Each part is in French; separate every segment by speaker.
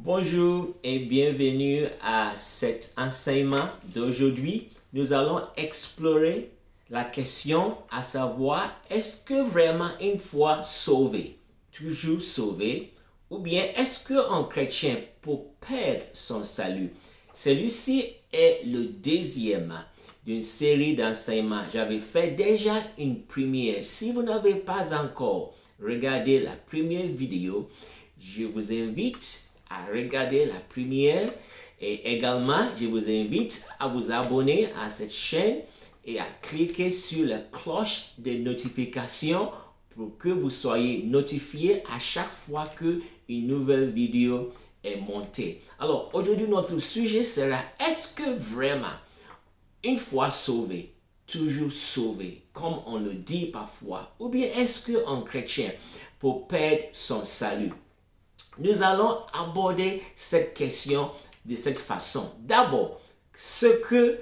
Speaker 1: Bonjour et bienvenue à cet enseignement d'aujourd'hui. Nous allons explorer la question à savoir, est-ce que vraiment une fois sauvé, toujours sauvé, ou bien est-ce qu'un chrétien peut perdre son salut? Celui-ci est le deuxième d'une série d'enseignements. J'avais fait déjà une première. Si vous n'avez pas encore regardé la première vidéo, je vous invite à regarder la première et également je vous invite à vous abonner à cette chaîne et à cliquer sur la cloche de notification pour que vous soyez notifié à chaque fois qu'une nouvelle vidéo est montée. Alors aujourd'hui notre sujet sera, est-ce que vraiment une fois sauvé, toujours sauvé, comme on le dit parfois, ou bien est-ce qu'un chrétien peut perdre son salut? Nous allons aborder cette question de cette façon. D'abord, ce que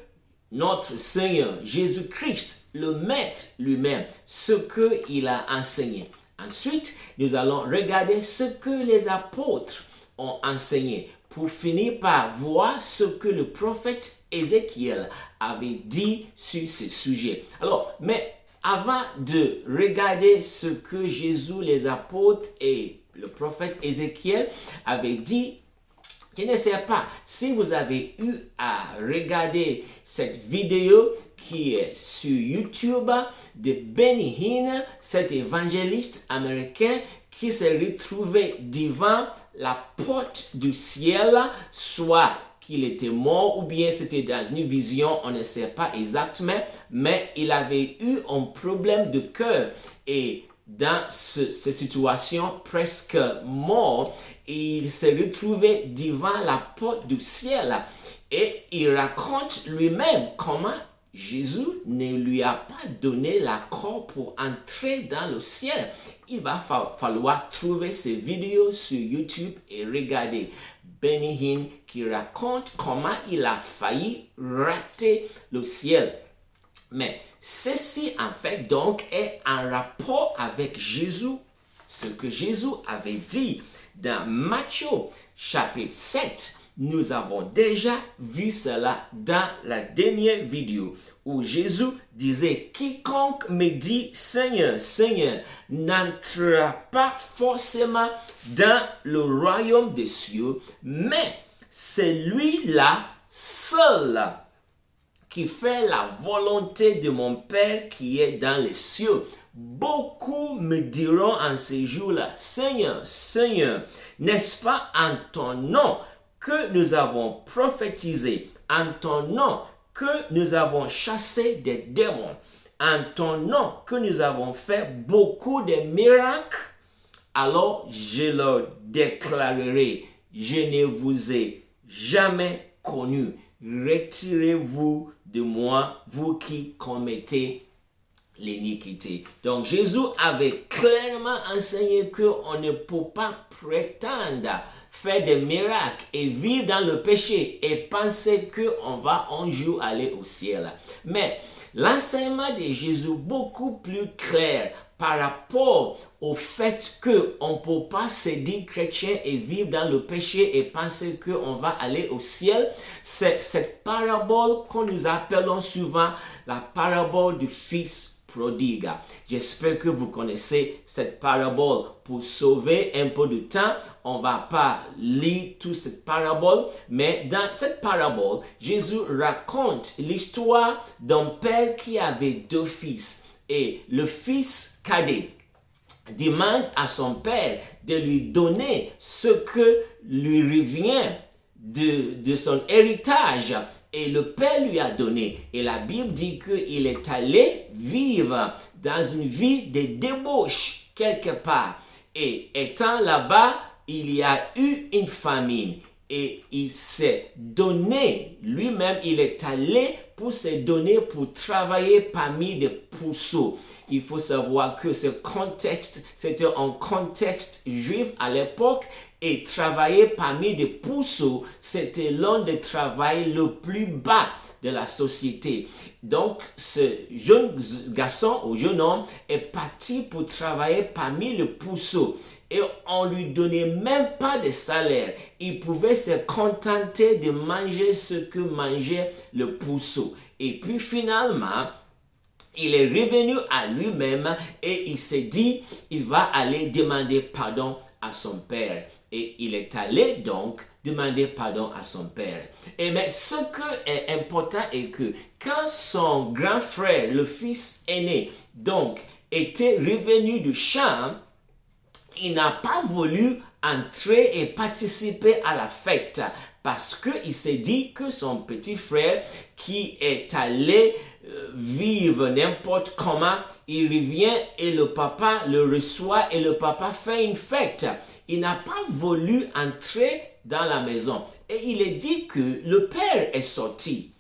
Speaker 1: notre Seigneur Jésus-Christ, le Maître lui-même, ce qu'il a enseigné. Ensuite, nous allons regarder ce que les apôtres ont enseigné pour finir par voir ce que le prophète Ézéchiel avait dit sur ce sujet. Alors, mais avant de regarder ce que Jésus, les apôtres et le prophète Ézéchiel avait dit, je ne sais pas si vous avez eu à regarder cette vidéo qui est sur YouTube de Benny Hinn, cet évangéliste américain qui s'est retrouvé devant la porte du ciel, soit qu'il était mort ou bien c'était dans une vision, on ne sait pas exactement, mais il avait eu un problème de cœur et dans cette situation presque mort, il s'est retrouvé devant la porte du ciel et il raconte lui-même comment Jésus ne lui a pas donné l'accord pour entrer dans le ciel. Il va falloir trouver ces vidéos sur YouTube et regarder Benny Hinn qui raconte comment il a failli rater le ciel. Mais ceci en fait donc est en rapport avec Jésus, ce que Jésus avait dit dans Matthieu chapitre 7. Nous avons déjà vu cela dans la dernière vidéo où Jésus disait, quiconque me dit Seigneur, Seigneur, n'entrera pas forcément dans le royaume des cieux, mais celui-là seul qui fait la volonté de mon Père qui est dans les cieux. Beaucoup me diront en ces jours-là, Seigneur, Seigneur, n'est-ce pas en ton nom que nous avons prophétisé, en ton nom que nous avons chassé des démons, en ton nom que nous avons fait beaucoup de miracles? Alors je leur déclarerai, je ne vous ai jamais connu. Retirez-vous de moi, vous qui commettez l'iniquité. Donc Jésus avait clairement enseigné qu'on ne peut pas prétendre faire des miracles et vivre dans le péché et penser qu'on va un jour aller au ciel. Mais l'enseignement de Jésus beaucoup plus clair par rapport au fait qu'on ne peut pas se dire chrétien et vivre dans le péché et penser qu'on va aller au ciel, c'est cette parabole que nous appelons souvent la parabole du fils prodigue. J'espère que vous connaissez cette parabole. Pour sauver un peu de temps, on ne va pas lire toute cette parabole, mais dans cette parabole, Jésus raconte l'histoire d'un père qui avait deux fils. Et le fils cadet demande à son père de lui donner ce que lui revient de son héritage. Et le père lui a donné. Et la Bible dit qu'il est allé vivre dans une vie de débauche quelque part. Et étant là-bas, il y a eu une famine. Et il s'est donné, lui-même, il est allé pour se donner pour travailler parmi des pourceaux. Il faut savoir que ce contexte, c'était un contexte juif à l'époque et travailler parmi des pourceaux, c'était l'un des travails le plus bas de la société. Donc, ce jeune garçon ou jeune homme est parti pour travailler parmi les pourceaux. et on lui donnait même pas de salaire. Il pouvait se contenter de manger ce que mangeait le pourceau. Et puis finalement, il est revenu à lui-même et il s'est dit, il va aller demander pardon à son père. Et il est allé donc demander pardon à son père. Et mais ce qui est important est que quand son grand frère, le fils aîné, donc était revenu du champ, il n'a pas voulu entrer et participer à la fête parce qu'il s'est dit que son petit frère qui est allé vivre n'importe comment, il revient et le papa le reçoit et le papa fait une fête. Il n'a pas voulu entrer dans la maison. Et il est dit que le père est sorti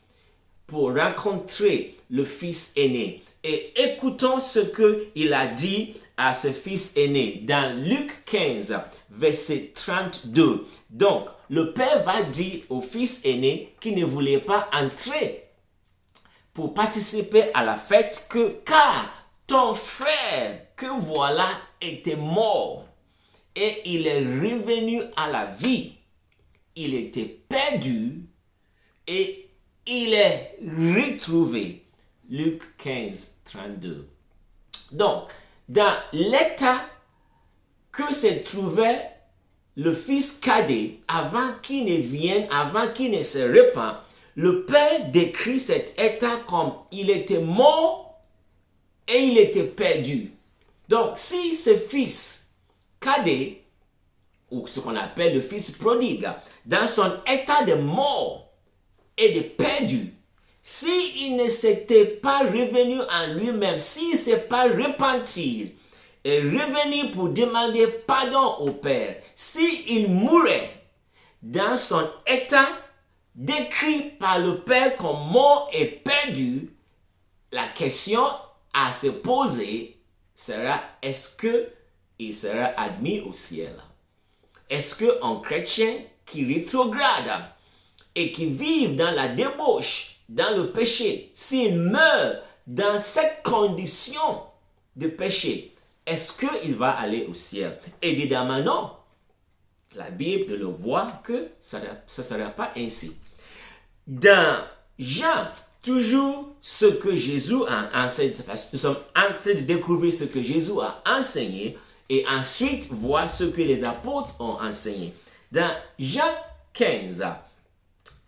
Speaker 1: pour rencontrer le fils aîné. Et écoutons ce qu'il a dit à ce fils aîné dans Luc 15, verset 32. Donc, le père va dire au fils aîné qui ne voulait pas entrer pour participer à la fête que car ton frère que voilà était mort et il est revenu à la vie. Il était perdu et il est retrouvé. Luc 15, 32. Donc, dans l'état que se trouvait le fils cadet avant qu'il ne vienne, avant qu'il ne se répand, le père décrit cet état comme il était mort et il était perdu. Donc, si ce fils cadet, ou ce qu'on appelle le fils prodigue, dans son état de mort et de perdu, s'il ne s'était pas revenu en lui-même, s'il ne s'est pas repenti et revenu pour demander pardon au Père, s'il mourait dans son état décrit par le Père comme mort et perdu, la question à se poser sera, est-ce qu'il sera admis au ciel? Est-ce qu'un chrétien qui rétrograde et qui vit dans la débauche, dans le péché, s'il meurt dans cette condition de péché, est-ce qu'il va aller au ciel? Évidemment non. La Bible le voit que ça ne sera pas ainsi. Dans Jean, toujours ce que Jésus a enseigné, parce que nous sommes en train de découvrir ce que Jésus a enseigné et ensuite voir ce que les apôtres ont enseigné. Dans Jean 15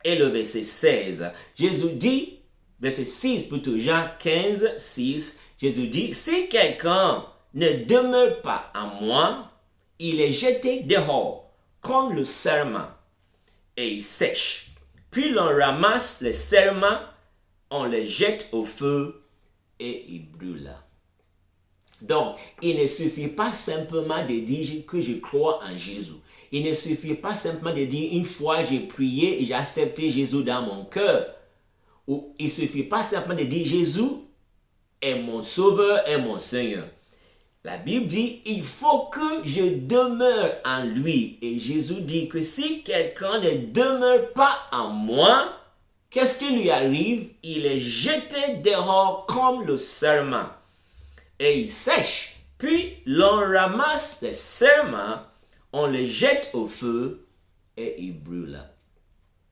Speaker 1: et le verset 16, Jésus dit, verset 6 plutôt, Jean 15, 6, Jésus dit, si quelqu'un ne demeure pas en moi, il est jeté dehors comme le serment et il sèche. Puis l'on ramasse les serments, on les jette au feu et il brûle. Donc, il ne suffit pas simplement de dire que je crois en Jésus. Il ne suffit pas simplement de dire une fois j'ai prié et j'ai accepté Jésus dans mon cœur. Ou il ne suffit pas simplement de dire Jésus est mon sauveur et mon Seigneur. La Bible dit, il faut que je demeure en lui. Et Jésus dit que si quelqu'un ne demeure pas en moi, qu'est-ce qui lui arrive? Il est jeté dehors comme le serment. Et il sèche. Puis l'on ramasse les serments, on les jette au feu et il brûle.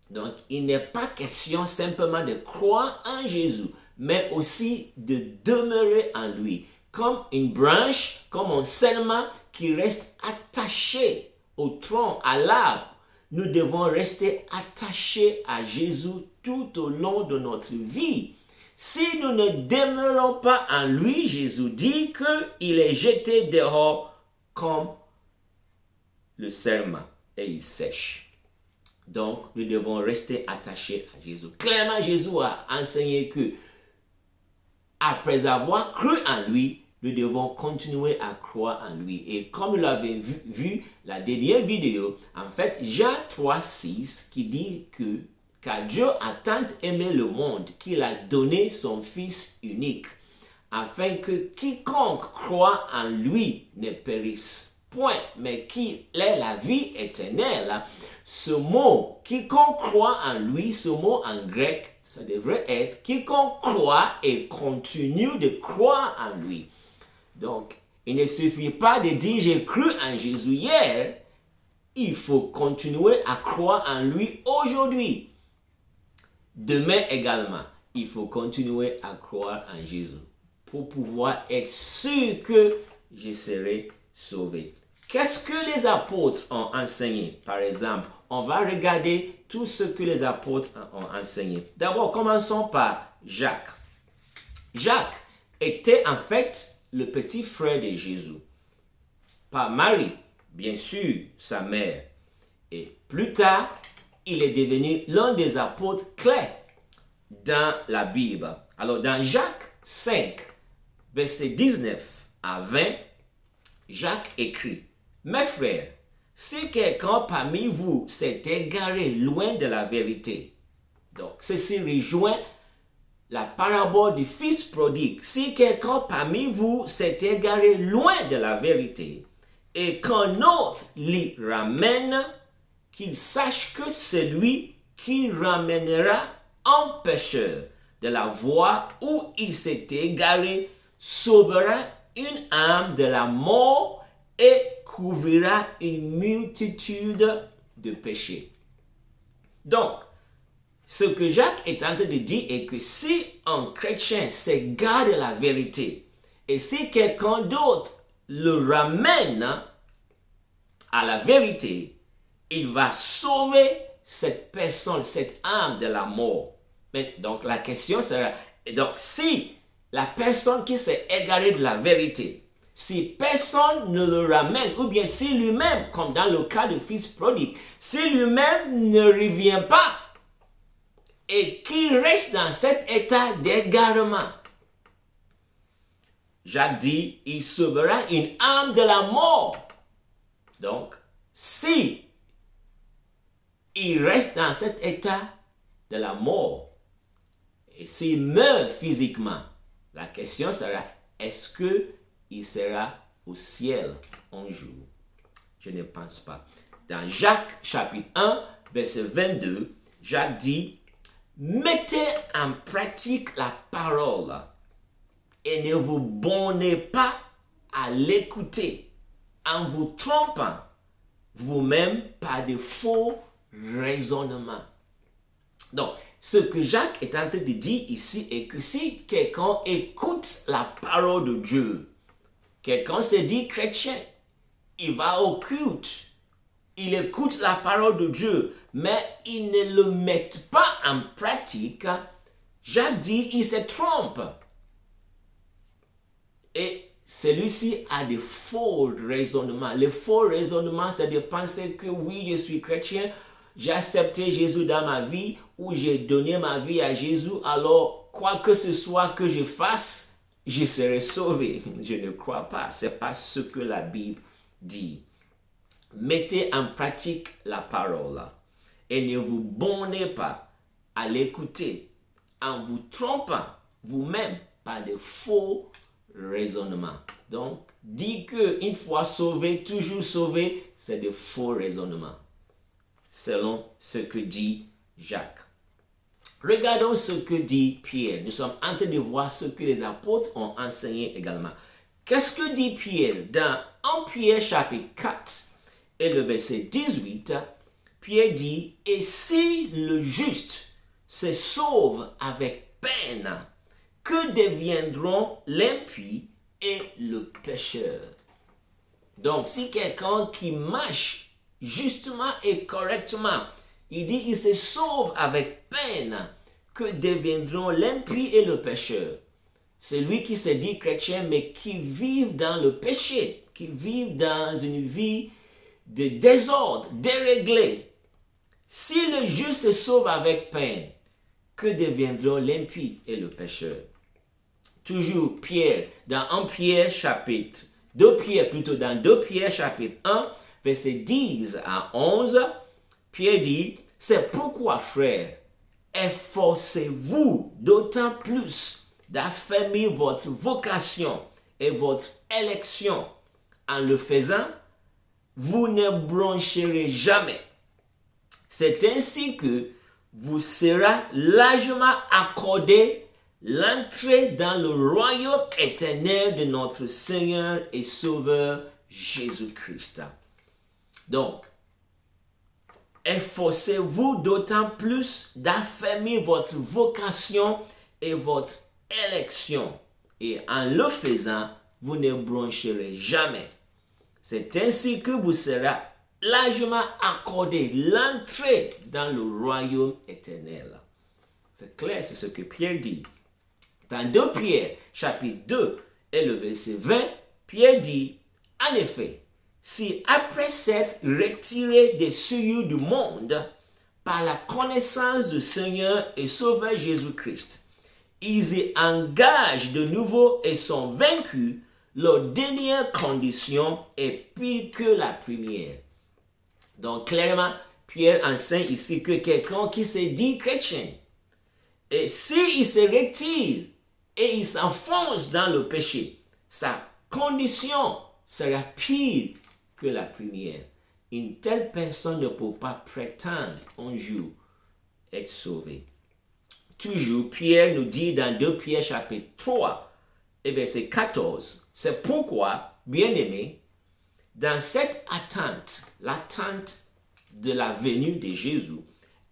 Speaker 1: Donc, il n'est pas question simplement de croire en Jésus, mais aussi de demeurer en lui. Comme une branche, comme un serment qui reste attaché au tronc, à l'arbre. Nous devons rester attachés à Jésus tout au long de notre vie. Si nous ne demeurons pas en lui, Jésus dit qu'il est jeté dehors comme le serment et il sèche. Donc, nous devons rester attachés à Jésus. Clairement, Jésus a enseigné que après avoir cru en lui, nous devons continuer à croire en lui. Et comme nous l'avons vu la dernière vidéo, en fait, Jean 3,6 qui dit que car Dieu a tant aimé le monde qu'il a donné son Fils unique, afin que quiconque croit en lui ne périsse point, mais qu'il ait la vie éternelle. Ce mot, quiconque croit en lui, ce mot en grec, ça devrait être quiconque croit et continue de croire en lui. Donc, Il ne suffit pas de dire j'ai cru en Jésus hier. Il faut continuer à croire en lui aujourd'hui. Demain également, il faut continuer à croire en Jésus pour pouvoir être sûr que je serai sauvé. Qu'est-ce que les apôtres ont enseigné? Par exemple, on va regarder tout ce que les apôtres ont enseigné. D'abord, commençons par Jacques. Jacques était en fait le petit frère de Jésus. Par Marie, bien sûr, sa mère. Et plus tard, il est devenu l'un des apôtres clés dans la Bible. Alors, dans Jacques 5, versets 19 à 20, Jacques écrit: Mes frères, si quelqu'un parmi vous s'est égaré loin de la vérité, donc ceci rejoint la parabole du fils prodigue. Si quelqu'un parmi vous s'est égaré loin de la vérité et qu'un autre l'y ramène, qu'il sache que celui qui ramènera un pécheur de la voie où il s'est égaré sauvera une âme de la mort et couvrira une multitude de péchés. Donc, ce que Jacques est en train de dire est que si un chrétien s'égare de la vérité et si quelqu'un d'autre le ramène à la vérité, il va sauver cette personne, cette âme de la mort. Mais donc la question sera, donc si la personne qui s'est égarée de la vérité, si personne ne le ramène, ou bien si lui-même, comme dans le cas du fils prodigue, si lui-même ne revient pas et qu'il reste dans cet état d'égarement, Jacques dit, il sauvera une âme de la mort. Donc, si il reste dans cet état de la mort et s'il meurt physiquement, la question sera, est-ce qu'il sera au ciel un jour? Je ne pense pas. Dans Jacques chapitre 1, verset 22, Jacques dit, mettez en pratique la parole et ne vous bornez pas à l'écouter en vous trompant vous-même par de faux raisonnements. Donc, ce que Jacques est en train de dire ici est que si quelqu'un écoute la parole de Dieu, quelqu'un se dit chrétien, il va au culte, il écoute la parole de Dieu, mais il ne le met pas en pratique, Jacques dit il se trompe. Et celui-ci a des faux raisonnements. Les faux raisonnements, c'est de penser que oui, je suis chrétien, j'ai accepté Jésus dans ma vie ou j'ai donné ma vie à Jésus, alors quoi que ce soit que je fasse, je serai sauvé. Je ne crois pas. Ce n'est pas ce que la Bible dit. Mettez en pratique la parole et ne vous bornez pas à l'écouter en vous trompant vous-même par de faux raisonnements. Donc, dire qu'une fois sauvé, toujours sauvé, c'est de faux raisonnements, selon ce que dit Jacques. Regardons ce que dit Pierre. Nous sommes en train de voir ce que les apôtres ont enseigné également. Qu'est-ce que dit Pierre? Dans 1 Pierre chapitre 4 et le verset 18, Pierre dit, « Et si le juste se sauve avec peine, que deviendront l'impie et le pécheur? » Donc, si quelqu'un qui marche justement et correctement, il dit, il se sauve avec peine, que deviendront l'impie et le pécheur? Celui qui se dit chrétien, mais qui vit dans le péché, qui vit dans une vie de désordre, déréglé. Si le juste se sauve avec peine, que deviendront l'impie et le pécheur? Toujours Pierre, dans 1 Pierre chapitre, 2 Pierre plutôt, dans 2 Pierre chapitre 1, verset 10 à 11, Pierre dit, « C'est pourquoi, frères, efforcez-vous d'autant plus d'affermir votre vocation et votre élection. En le faisant, vous ne broncherez jamais. C'est ainsi que vous sera largement accordé l'entrée dans le royaume éternel de notre Seigneur et Sauveur Jésus-Christ. Donc, efforcez-vous d'autant plus d'affermir votre vocation et votre élection. Et en le faisant, vous ne broncherez jamais. C'est ainsi que vous sera largement accordé l'entrée dans le royaume éternel. C'est clair, c'est ce que Pierre dit. Dans 2 Pierre, chapitre 2 et le verset 20, Pierre dit, en effet, si après s'être retiré des souillures du monde, par la connaissance du Seigneur et Sauveur Jésus-Christ, ils y engagent de nouveau et sont vaincus, leur dernière condition est pire que la première. Donc clairement, Pierre enseigne ici que quelqu'un qui se dit chrétien, et s'il se retire et il s'enfonce dans le péché, sa condition sera pire que la première. Une telle personne ne peut pas prétendre un jour être sauvé. Toujours, Pierre nous dit dans 2 Pierre chapitre 3 et verset 14, c'est pourquoi, bien-aimés, dans cette attente, l'attente de la venue de Jésus,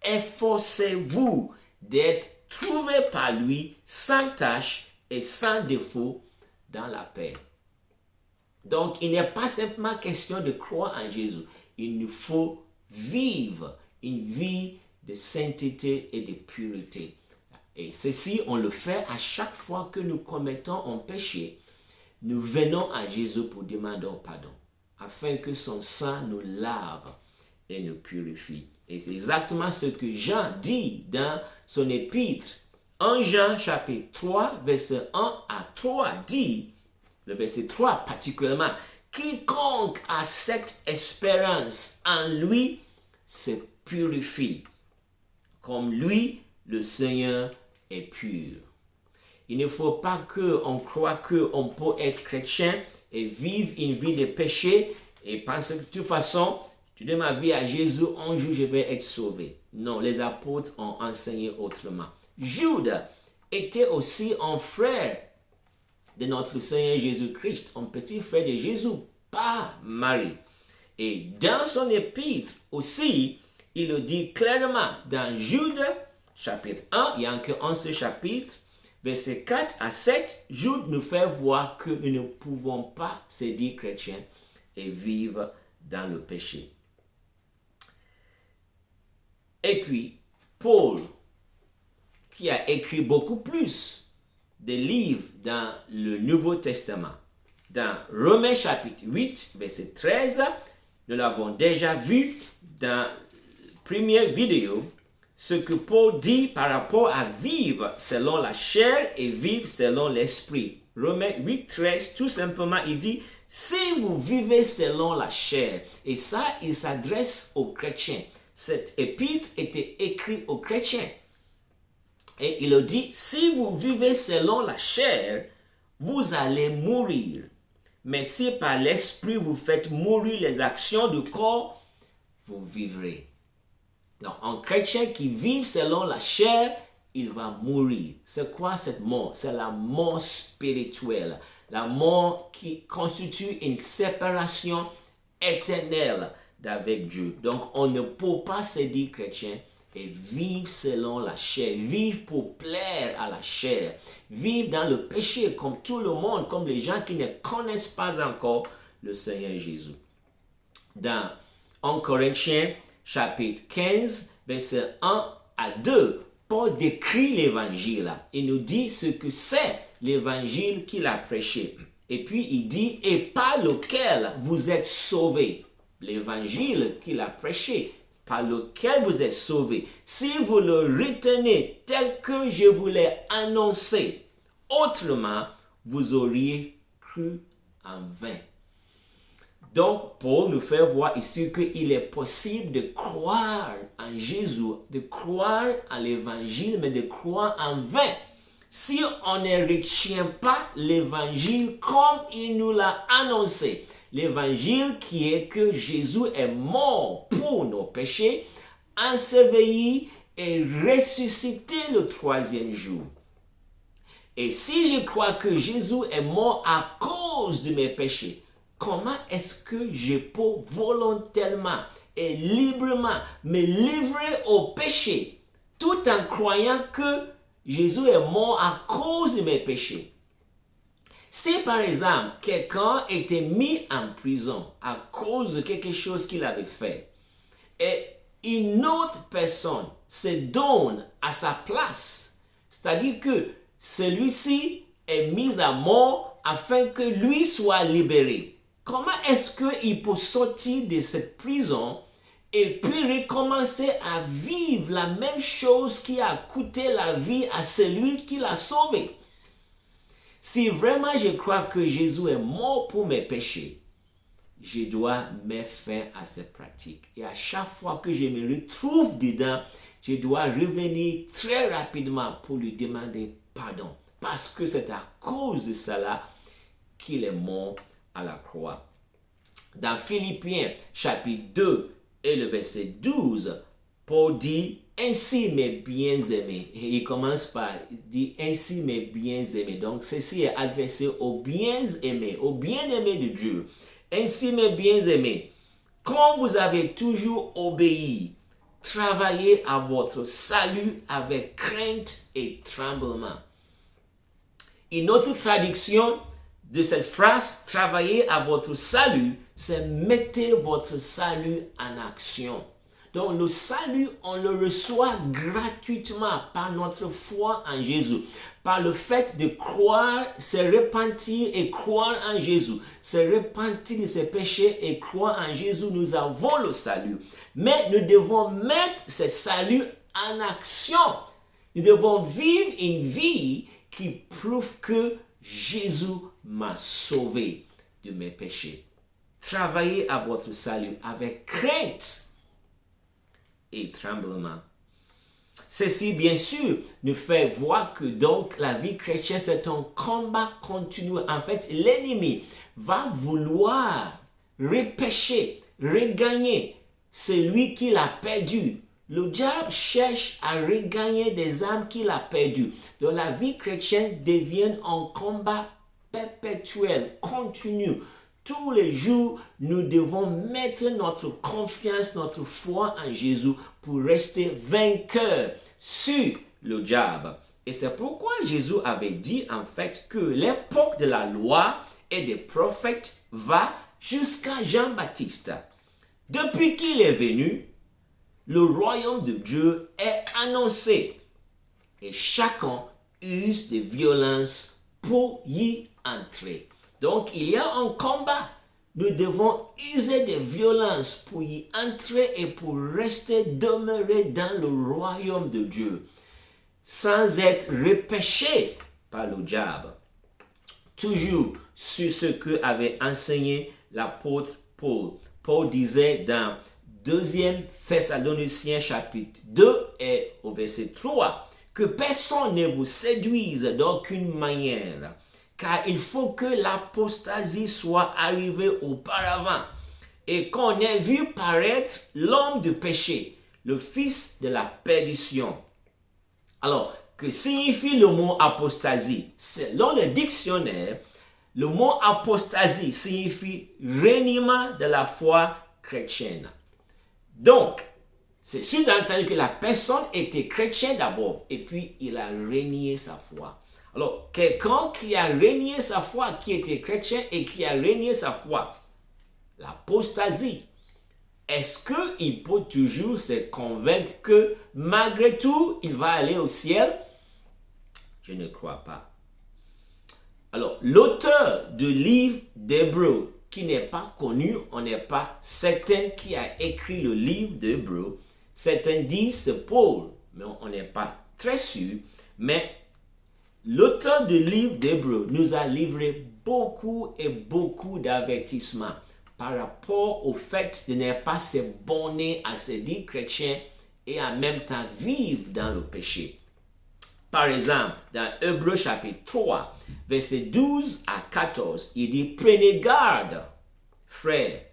Speaker 1: efforcez-vous d'être trouvés par lui sans tache et sans défaut dans la paix. Donc, il n'est pas simplement question de croire en Jésus. Il nous faut vivre une vie de sainteté et de pureté. Et ceci, on le fait à chaque fois que nous commettons un péché. Nous venons à Jésus pour demander pardon, afin que son sang nous lave et nous purifie. Et c'est exactement ce que Jean dit dans son épître. En Jean chapitre 3, verset 1 à 3 dit, le verset 3 particulièrement, quiconque a cette espérance en lui se purifie, comme lui, le Seigneur, est pur. Il ne faut pas qu'on croie qu'on peut être chrétien et vivre une vie de péché et penser que de toute façon, tu donnes ma vie à Jésus, un jour je vais être sauvé. Non, les apôtres ont enseigné autrement. Jude était aussi un frère de notre Seigneur Jésus-Christ, un petit frère de Jésus, pas Marie. Et dans son épître aussi, il le dit clairement dans Jude, chapitre 1, il y a encore un seul chapitre, verset 4 à 7, Jude nous fait voir que nous ne pouvons pas se dire chrétiens et vivre dans le péché. Et puis, Paul, qui a écrit beaucoup plus de livres dans le Nouveau Testament, dans Romains chapitre 8, verset 13, nous l'avons déjà vu dans la première vidéo, ce que Paul dit par rapport à vivre selon la chair et vivre selon l'esprit. Romains 8, 13, tout simplement, il dit, si vous vivez selon la chair, et ça, il s'adresse aux chrétiens. Cet épître était écrit aux chrétiens. Et il a dit, si vous vivez selon la chair, vous allez mourir. Mais si par l'esprit vous faites mourir les actions du corps, vous vivrez. Donc, un chrétien qui vit selon la chair, il va mourir. C'est quoi cette mort? C'est la mort spirituelle. La mort qui constitue une séparation éternelle d'avec Dieu. Donc, on ne peut pas se dire chrétien et vivre selon la chair, vivre pour plaire à la chair, vivre dans le péché comme tout le monde, comme les gens qui ne connaissent pas encore le Seigneur Jésus. Dans 1 Corinthiens, chapitre 15, verset 1 à 2, Paul décrit l'évangile. Il nous dit ce que c'est l'évangile qu'il a prêché. Et puis il dit, et par lequel vous êtes sauvés. L'évangile qu'il a prêché, par lequel vous êtes sauvés. Si vous le retenez tel que je vous l'ai annoncé, autrement, vous auriez cru en vain. Donc, Paul nous fait voir ici qu'il est possible de croire en Jésus, de croire en l'évangile, mais de croire en vain. Si on ne retient pas l'évangile comme il nous l'a annoncé, l'évangile qui est que Jésus est mort pour nos péchés, enseveli et ressuscité le troisième jour. Et si je crois que Jésus est mort à cause de mes péchés, comment est-ce que je peux volontairement et librement me livrer au péché tout en croyant que Jésus est mort à cause de mes péchés? Si par exemple quelqu'un était mis en prison à cause de quelque chose qu'il avait fait et une autre personne se donne à sa place, c'est-à-dire que celui-ci est mis à mort afin que lui soit libéré, comment est-ce qu'il peut sortir de cette prison et puis recommencer à vivre la même chose qui a coûté la vie à celui qui l'a sauvé? Si vraiment je crois que Jésus est mort pour mes péchés, je dois mettre fin à cette pratique. Et à chaque fois que je me retrouve dedans, je dois revenir très rapidement pour lui demander pardon. Parce que c'est à cause de cela qu'il est mort à la croix. Dans Philippiens chapitre 2 et le verset 12, Paul dit: ainsi mes bien-aimés. Et il commence par dire ainsi mes bien-aimés. Donc ceci est adressé aux bien-aimés, aux bien-aimés de Dieu. Ainsi mes bien-aimés, comme vous avez toujours obéi, travaillez à votre salut avec crainte et tremblement. Une autre traduction de cette phrase, travaillez à votre salut, c'est mettez votre salut en action. Donc le salut, on le reçoit gratuitement par notre foi en Jésus. Par le fait de croire, se repentir et croire en Jésus. Se repentir de ses péchés et croire en Jésus, nous avons le salut. Mais nous devons mettre ce salut en action. Nous devons vivre une vie qui prouve que Jésus m'a sauvé de mes péchés. Travaillez à votre salut avec crainte et tremblement. Ceci, bien sûr, nous fait voir que donc la vie chrétienne, c'est un combat continu. En fait, l'ennemi va vouloir repêcher, regagner celui qu'il a perdu. Le diable cherche à regagner des âmes qu'il a perdues. Donc la vie chrétienne devient un combat perpétuel, continu. Tous les jours, nous devons mettre notre confiance, notre foi en Jésus pour rester vainqueurs sur le diable. Et c'est pourquoi Jésus avait dit en fait que l'époque de la loi et des prophètes va jusqu'à Jean-Baptiste. Depuis qu'il est venu, le royaume de Dieu est annoncé et chacun use de violence pour y entrer. Donc, il y a un combat. Nous devons user de violence pour y entrer et pour rester demeurés dans le royaume de Dieu, sans être repêchés par le diable. Toujours sur ce que avait enseigné l'apôtre Paul. Paul disait dans 2 Thessaloniciens chapitre 2 et au verset 3 que personne ne vous séduise d'aucune manière, car il faut que l'apostasie soit arrivée auparavant et qu'on ait vu paraître l'homme du péché, le fils de la perdition. Alors, que signifie le mot apostasie? Selon le dictionnaire, le mot apostasie signifie reniement de la foi chrétienne. Donc, c'est sûr d'entendre que la personne était chrétienne d'abord et puis il a renié sa foi. Alors, quelqu'un qui a renié sa foi, qui était chrétien et qui a renié sa foi, l'apostasie, est-ce qu'il peut toujours se convaincre que malgré tout, il va aller au ciel? Je ne crois pas. Alors, l'auteur du livre d'Hébreux, qui n'est pas connu, on n'est pas certain qui a écrit le livre d'Hébreux. Certains disent c'est Paul, mais on n'est pas très sûr. Mais l'auteur du livre d'Hébreux nous a livré beaucoup et beaucoup d'avertissements par rapport au fait de ne pas se borner à se dire chrétien et en même temps vivre dans le péché. Par exemple, dans Hébreux chapitre 3, versets 12 à 14, il dit: prenez garde, frères,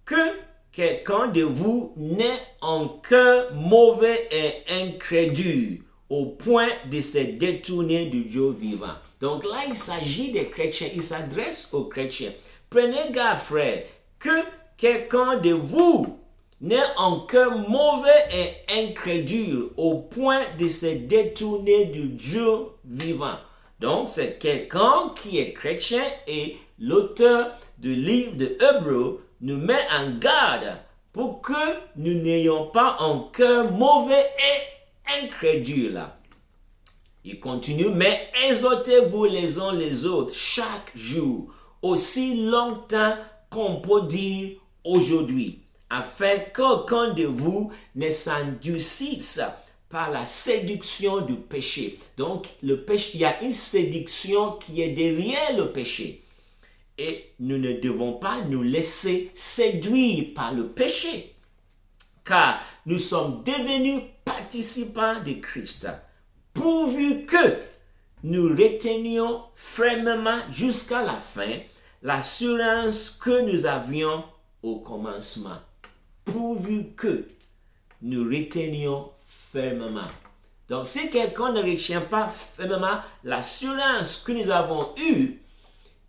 Speaker 1: que quelqu'un de vous n'ait un cœur mauvais et incrédule au point de se détourner du Dieu vivant. Donc là, il s'agit des chrétiens, il s'adresse aux chrétiens. Prenez garde, frère, que quelqu'un de vous n'ait un cœur mauvais et incrédule au point de se détourner du Dieu vivant. Donc, c'est quelqu'un qui est chrétien et l'auteur du livre de Hébreux nous met en garde pour que nous n'ayons pas un cœur mauvais et incrédule. Il continue, mais exhortez-vous les uns les autres chaque jour, aussi longtemps qu'on peut dire aujourd'hui, afin qu'aucun de vous ne s'endurcisse par la séduction du péché. Donc, le péché, il y a une séduction qui est derrière le péché. Et nous ne devons pas nous laisser séduire par le péché, car nous sommes devenus participants de Christ, pourvu que nous retenions fermement jusqu'à la fin l'assurance que nous avions au commencement. Pourvu que nous retenions fermement. Donc, si quelqu'un ne retient pas fermement l'assurance que nous avons eue,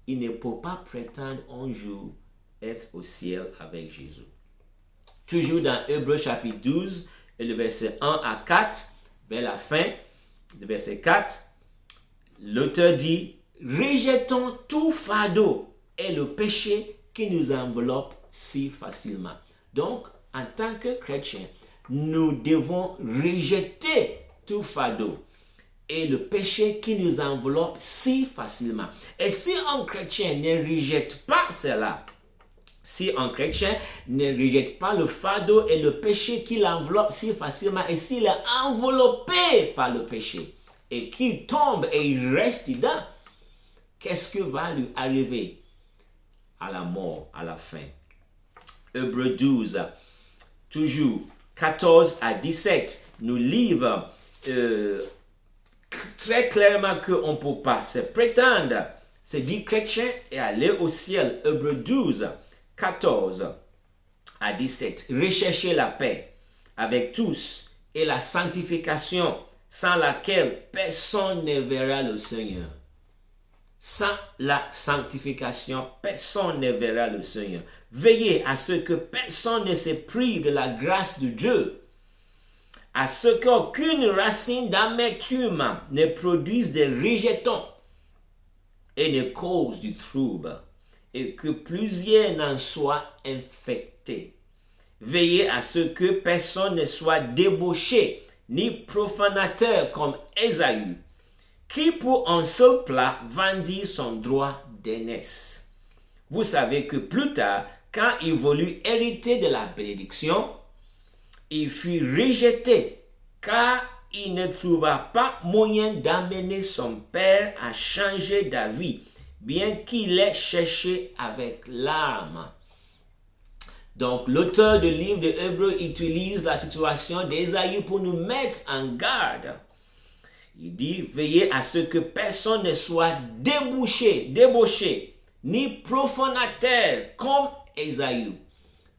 Speaker 1: il ne peut pas prétendre un jour être au ciel avec Jésus. Toujours dans Hébreux chapitre 12, et le verset 1 à 4, vers la fin, le verset 4, l'auteur dit, « Rejetons tout fardeau et le péché qui nous enveloppe si facilement. » Donc, en tant que chrétiens, nous devons rejeter tout fardeau et le péché qui nous enveloppe si facilement. Et si un chrétien ne rejette pas cela, si un chrétien ne rejette pas le fardeau et le péché qui l'enveloppe si facilement, et s'il est enveloppé par le péché, et qu'il tombe et il reste dedans, qu'est-ce que va lui arriver à la mort, à la fin? Hébreux 12, toujours 14 à 17, nous livre très clairement qu'on ne peut pas se prétendre, se dire chrétien et aller au ciel. Hébreux 12, 14 à 17. Recherchez la paix avec tous et la sanctification sans laquelle personne ne verra le Seigneur. Sans la sanctification, personne ne verra le Seigneur. Veillez à ce que personne ne se prive de la grâce de Dieu, à ce qu'aucune racine d'amertume ne produise des rejetons et ne cause du trouble, et que plusieurs n'en soient infectés. Veillez à ce que personne ne soit débauché ni profanateur comme Ésaü, qui pour un seul plat vendit son droit d'aînesse. Vous savez que plus tard, quand il voulut hériter de la bénédiction, il fut rejeté, car il ne trouva pas moyen d'amener son père à changer d'avis, bien qu'il ait cherché avec larmes. Donc, l'auteur du livre de Hébreux utilise la situation d'Ésaü pour nous mettre en garde. Il dit, veillez à ce que personne ne soit débauché, ni profanateur comme Ésaü.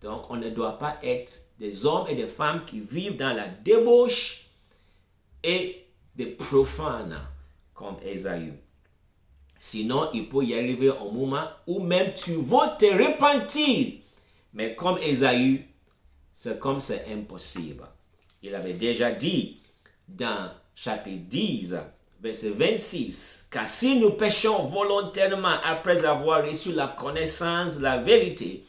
Speaker 1: Donc, on ne doit pas être des hommes et des femmes qui vivent dans la débauche et des profanes comme Ésaü. Sinon, il peut y arriver un moment où même tu vas te repentir. Mais comme Ésaü, c'est comme c'est impossible. Il avait déjà dit dans chapitre 10, verset 26, car si nous péchons volontairement après avoir reçu la connaissance de la vérité,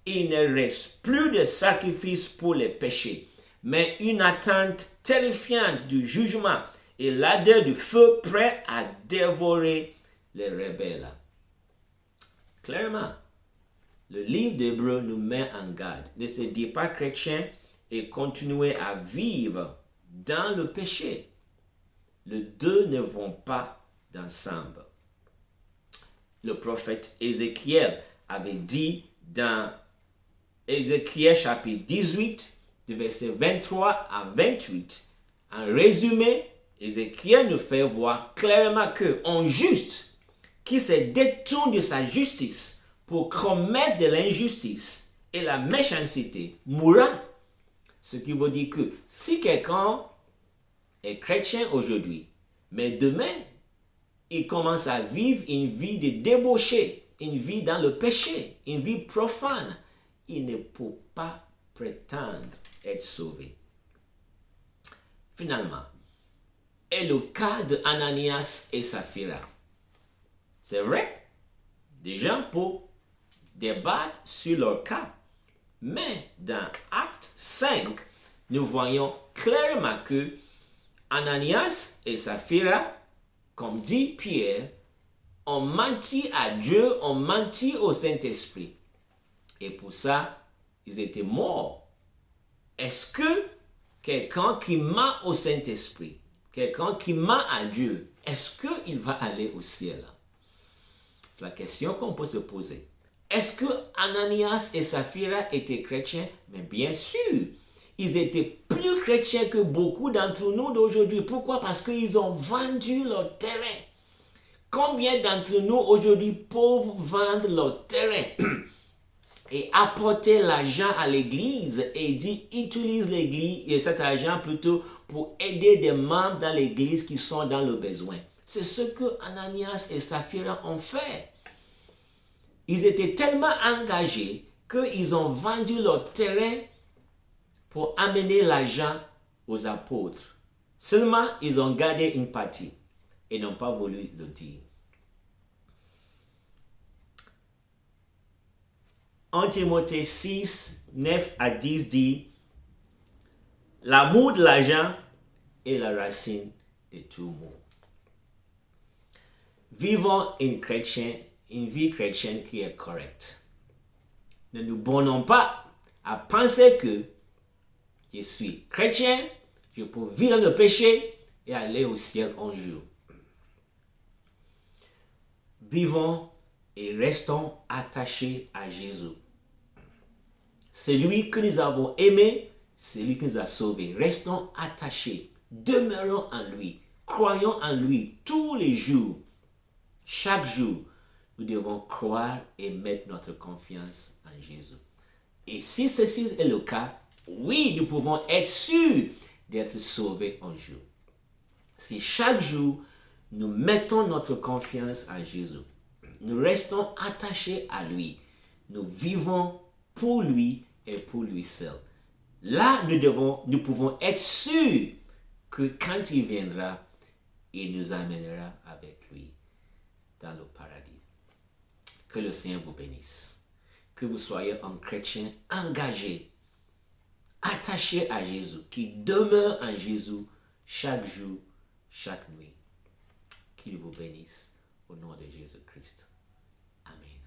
Speaker 1: il ne reste plus de sacrifice pour les péchés, mais une attente terrifiante du jugement et l'ardeur du feu prêt à dévorer les rebelles. Clairement, le livre d'Hébreux nous met en garde. Ne se dire pas chrétien et continuer à vivre dans le péché. Les deux ne vont pas ensemble. Le prophète Ézéchiel avait dit dans Ézéchiel chapitre 18, de verset 23 à 28, en résumé, Ézéchiel nous fait voir clairement qu'un juste qui se détourne de sa justice pour commettre de l'injustice et la méchanceté mourra. Ce qui veut dire que si quelqu'un est chrétien aujourd'hui, mais demain, il commence à vivre une vie de débauché, une vie dans le péché, une vie profane, il ne peut pas prétendre être sauvé. Finalement, est le cas de Ananias et Saphira. C'est vrai, des gens peuvent débattre sur leur cas, mais dans Acte 5, nous voyons clairement que Ananias et Saphira, comme dit Pierre, ont menti à Dieu, ont menti au Saint-Esprit. Et pour ça, ils étaient morts. Est-ce que quelqu'un qui ment au Saint-Esprit, quelqu'un qui ment à Dieu, est-ce qu'il va aller au ciel? C'est la question qu'on peut se poser. Est-ce que Ananias et Saphira étaient chrétiens? Mais bien sûr, ils étaient plus chrétiens que beaucoup d'entre nous d'aujourd'hui. Pourquoi? Parce qu'ils ont vendu leur terrain. Combien d'entre nous aujourd'hui peuvent vendre leur terrain et apporter l'argent à l'église et dire utilise l'église et cet argent plutôt pour aider des membres dans l'église qui sont dans le besoin? C'est ce que Ananias et Saphira ont fait. Ils étaient tellement engagés qu'ils ont vendu leur terrain pour amener l'argent aux apôtres. Seulement, ils ont gardé une partie et n'ont pas voulu le dire. 1 Timothée 6, 9 à 10 dit « L'amour de l'argent est la racine de tout mot. » Vivons une vie chrétienne qui est correcte. Ne nous bornons pas à penser que je suis chrétien, je peux vivre dans le péché et aller au ciel un jour. Vivons et restons attachés à Jésus. C'est lui que nous avons aimé, c'est lui qui nous a sauvés. Restons attachés, demeurons en lui, croyons en lui tous les jours. Chaque jour, nous devons croire et mettre notre confiance en Jésus. Et si ceci est le cas, oui, nous pouvons être sûrs d'être sauvés un jour. Si chaque jour, nous mettons notre confiance en Jésus, nous restons attachés à lui, nous vivons pour lui et pour lui seul. Là, nous pouvons être sûrs que quand il viendra, il nous amènera avec lui dans le paradis. Que le Seigneur vous bénisse. Que vous soyez un chrétien engagé, attaché à Jésus, qui demeure en Jésus chaque jour, chaque nuit. Qu'il vous bénisse au nom de Jésus-Christ. Amen.